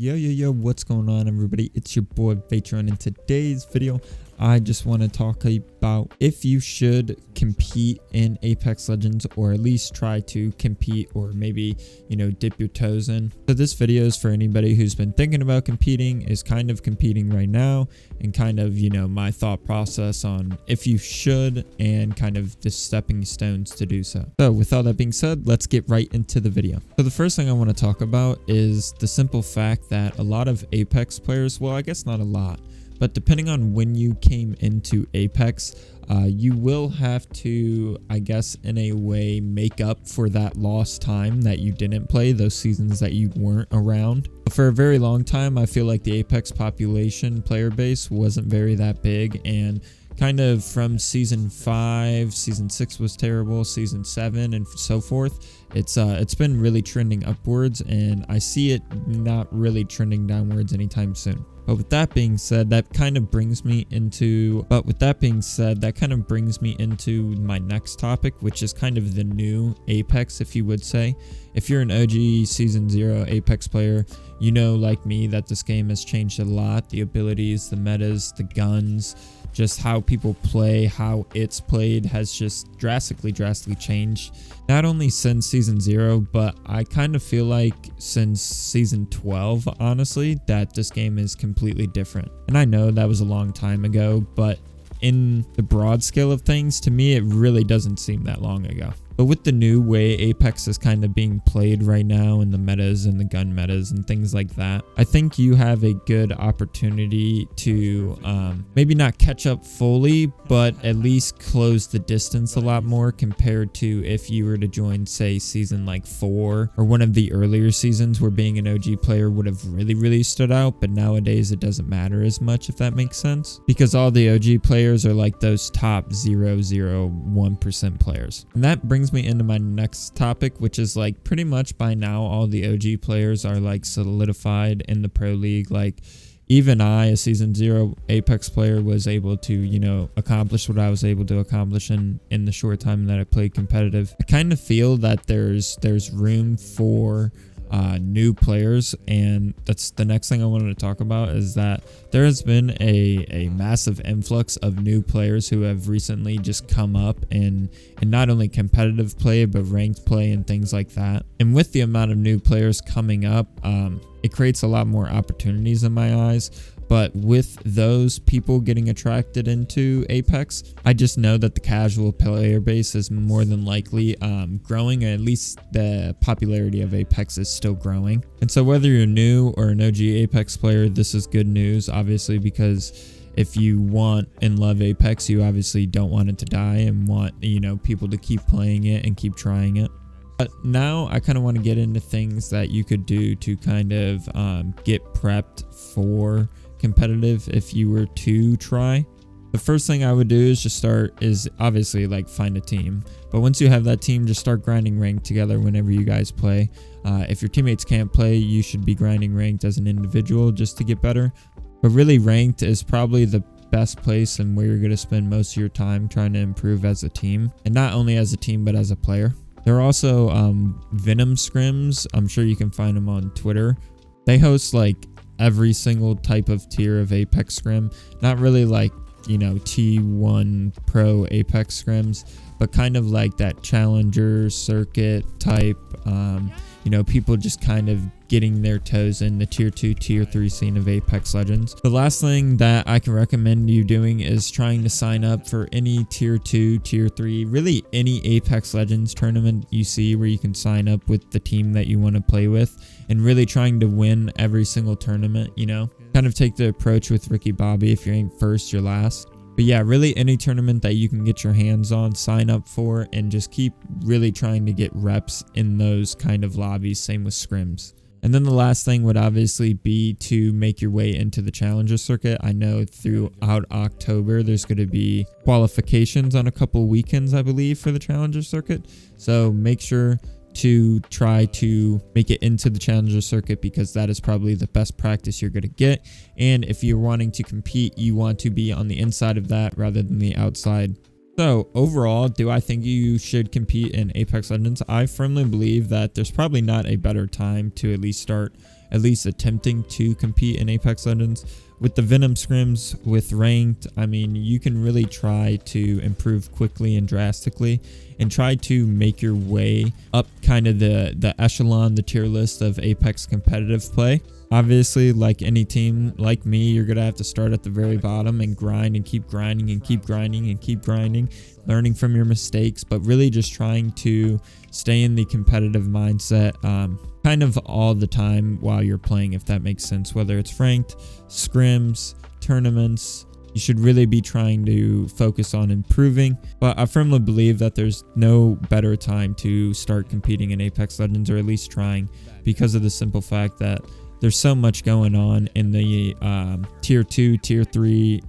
Yo, what's going on, everybody? It's your boy Vatroh, and in today's video, I just want to talk about if you should compete in Apex Legends, or at least try to compete, or maybe, dip your toes in. So this video is for anybody who's been thinking about competing, is kind of competing right now, and kind of, my thought process on if you should, and kind of the stepping stones to do so. So with all that being said, let's get right into the video. So the first thing I want to talk about is the simple fact that a lot of Apex players, well, I guess not a lot, but depending on when you came into Apex, you will have to, I guess, in a way, make up for that lost time that you didn't play, those seasons that you weren't around. For a very long time, I feel like the Apex population player base wasn't very that big, and kind of from season 5, season 6 was terrible, season 7 and so forth, it's been really trending upwards, and I see it not really trending downwards anytime soon. But with that being said, that kind of brings me into my next topic, which is kind of the new Apex, if you would say. If you're an OG Season 0 Apex player, you know, like me, that this game has changed a lot. The abilities, the metas, the guns, just how people play, how it's played has just drastically changed. Not only since Season 0, but I kind of feel like since Season 12, honestly, that this game is completely different. And I know that was a long time ago, but in the broad scale of things, to me, it really doesn't seem that long ago. But with the new way Apex is kind of being played right now, and the metas and the gun metas and things like that, I think you have a good opportunity to maybe not catch up fully, but at least close the distance a lot more compared to if you were to join, say, season like 4 or one of the earlier seasons where being an OG player would have really stood out. But nowadays it doesn't matter as much, if that makes sense, because all the OG players are like those top 0.001% players. And that brings me into my next topic, which is like pretty much by now all the OG players are like solidified in the pro league. Like even I, a Season 0 Apex player, was able to accomplish what I was able to accomplish in the short time that I played competitive. I kind of feel that there's room for new players, and that's the next thing I wanted to talk about, is that there has been a massive influx of new players who have recently just come up in not only competitive play but ranked play and things like that. And with the amount of new players coming up, it creates a lot more opportunities in my eyes. But with those people getting attracted into Apex, I just know that the casual player base is more than likely growing, or at least the popularity of Apex is still growing. And so whether you're new or an OG Apex player, this is good news, obviously, because if you want and love Apex, you obviously don't want it to die and want, people to keep playing it and keep trying it. But now I kind of want to get into things that you could do to kind of get prepped for competitive if you were to try. The first thing I would do is obviously like find a team, but once you have that team, just start grinding ranked together whenever you guys play. If your teammates can't play, you should be grinding ranked as an individual just to get better. But really, ranked is probably the best place and where you're going to spend most of your time trying to improve as a team, and not only as a team but as a player. There are also Venom scrims. I'm sure you can find them on Twitter. They host like every single type of tier of Apex scrim, not really like T1 pro Apex scrims, but kind of like that challenger circuit type, people just kind of getting their toes in the tier 2, tier 3 scene of Apex Legends. The last thing that I can recommend you doing is trying to sign up for any tier 2, tier 3, really any Apex Legends tournament you see where you can sign up with the team that you want to play with, and really trying to win every single tournament, kind of take the approach with Ricky Bobby: if you ain't first, you're last. But yeah, really any tournament that you can get your hands on, sign up for, and just keep really trying to get reps in those kind of lobbies. Same with scrims. And then the last thing would obviously be to make your way into the challenger circuit. I know throughout October there's going to be qualifications on a couple weekends, I believe, for the challenger circuit. So make sure to try to make it into the challenger circuit, because that is probably the best practice you're going to get. And if you're wanting to compete, you want to be on the inside of that rather than the outside. So overall, do I think you should compete in Apex Legends? I firmly believe that there's probably not a better time to at least start at least attempting to compete in Apex Legends. With the Venom scrims, with ranked, I mean, you can really try to improve quickly and drastically and try to make your way up kind of the echelon, the tier list of Apex competitive play. Obviously, like any team like me, you're going to have to start at the very bottom and grind and keep grinding and keep grinding and keep grinding, learning from your mistakes, but really just trying to stay in the competitive mindset kind of all the time while you're playing, if that makes sense. Whether it's ranked, scrims, tournaments, you should really be trying to focus on improving. But I firmly believe that there's no better time to start competing in Apex Legends, or at least trying, because of the simple fact that there's so much going on in the tier 2, tier 3,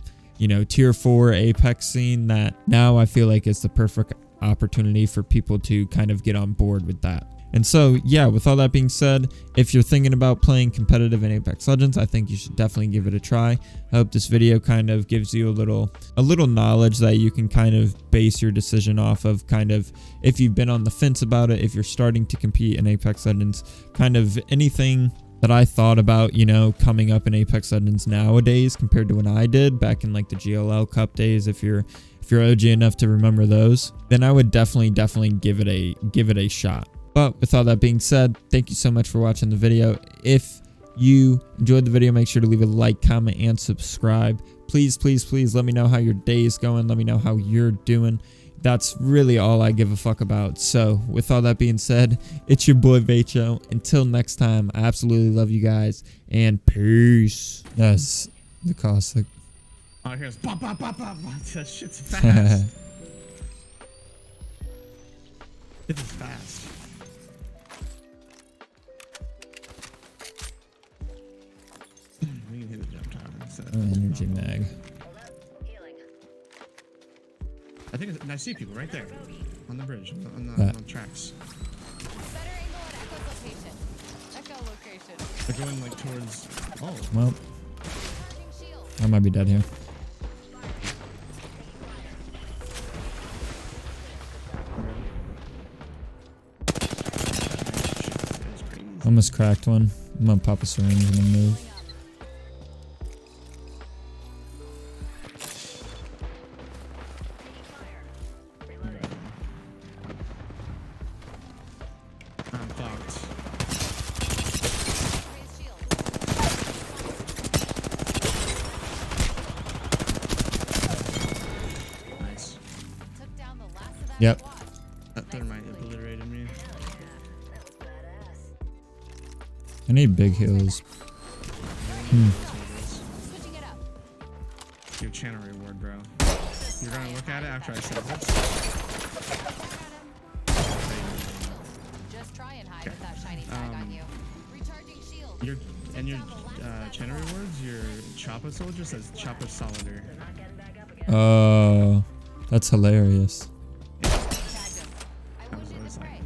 tier 4 Apex scene, that now I feel like it's the perfect opportunity for people to kind of get on board with that. And so, yeah, with all that being said, if you're thinking about playing competitive in Apex Legends, I think you should definitely give it a try. I hope this video kind of gives you a little knowledge that you can kind of base your decision off of, kind of if you've been on the fence about it, if you're starting to compete in Apex Legends, kind of anything that I thought about, coming up in Apex Legends nowadays compared to when I did back in like the GLL Cup days. If you're OG enough to remember those, then I would definitely give it a shot. But with all that being said, thank you so much for watching the video. If you enjoyed the video, make sure to leave a like, comment, and subscribe. Please, please, please let me know how your day is going. Let me know how you're doing. That's really all I give a fuck about. So with all that being said, it's your boy Vatroh. Until next time, I absolutely love you guys, and peace. Yes, the caustic. Oh, here's pop, pop, pop, pop. That shit's fast. It is fast. We can hit the jump time instead of Energy mag. I think I see people right there on the bridge, on the tracks. Better angle and echo location. They're going like towards. Oh, Well, I might be dead here. Almost cracked one. I'm gonna pop a syringe and then move. I'm fucked. Nice. Yep. That thermite obliterated me. I need big heals. Your channel reward, bro. You're gonna look at it after I said this. Just try and hide with that shiny tag on you. Recharging shield. Your channel rewards, your Choppa soldier says Choppa Solider. Oh, that's hilarious. I was like,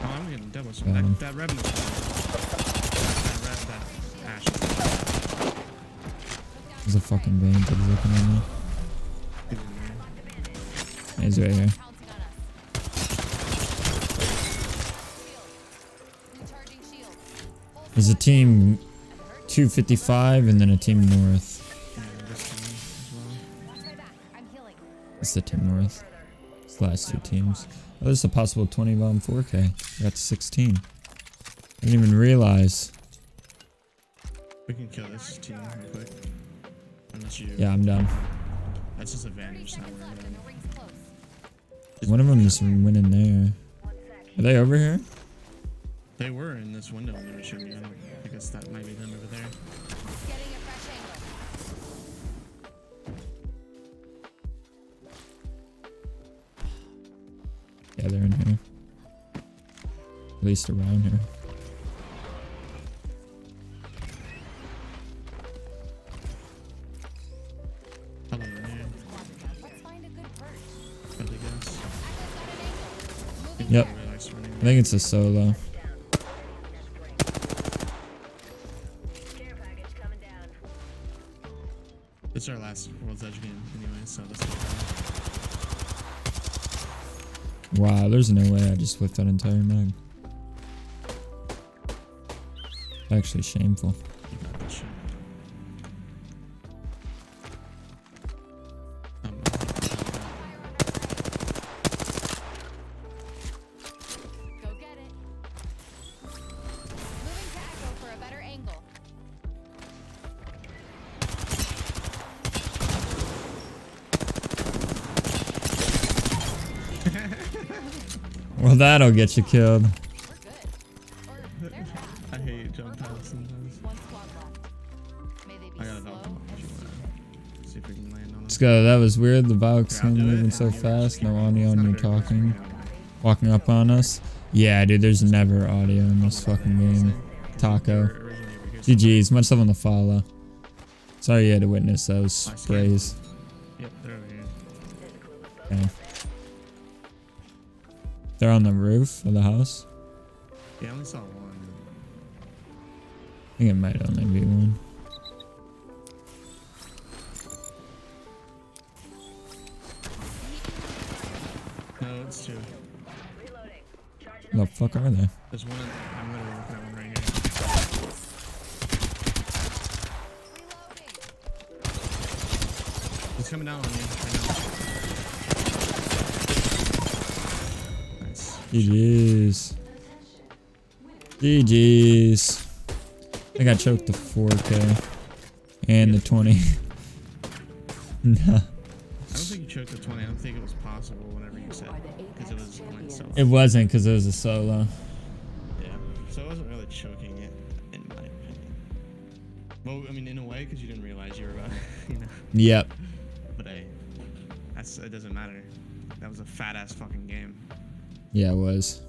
oh, I'm getting double smoke. That revenue. That ash. There's a fucking vein that's looking at me. He's right here. There's a team 255 and then a team north. It's the team north. It's the last two teams. Oh, there's a possible 20 bomb 4K. That's 16. I didn't even realize. We can kill this team real quick. Unless you. Yeah, I'm down. That's just advantage. Not where One of them just went in there. Are they over here? they were in this window when they were shooting. I guess that might be them over there. Getting a fresh angle. Yeah, they're in here. At least around here. Probably in here. Let's find a good perch. Probably guess. Yep. Really likes running. I think it's a solo. It's our last World's Edge game anyway, so let's go. Wow, there's no way I just whipped that entire mag. Actually shameful. You got this shit. Go get it. Moving to Echo for a better angle. Well, that'll get you killed. We're good. Or they're bad. I hate jump pads sometimes. One squad left. May they be I gotta slow. help him. See if we can land on him. Let's go. That was weird. The Valk's Yeah, I'll do moving it. so fast. No audio It's on not you very close, talking. you know. Walking up on us. Yeah, dude, there's never audio in this fucking game. Taco. Originally over here GG's. Much love on the follow. Sorry you had to witness those sprays. Yep, they're over here. Okay. They're on the roof of the house. Yeah, I only saw one. I think it might only be one. No, it's two. The fuck are they? There's one. I'm literally looking at one right here. Reloading. He's coming down on you right now. Nice. GG's. GG's. I got choked to 4K. And the 20. Nah. I don't think you choked the 20. I don't think it was possible whenever you said because it was like so. It wasn't because it was a solo. Yeah. So I wasn't really choking it, in my opinion. Well, I mean, in a way, because you didn't realize you were about, you know. Yep. But hey, it doesn't matter. That was a fat ass fucking game. Yeah, it was.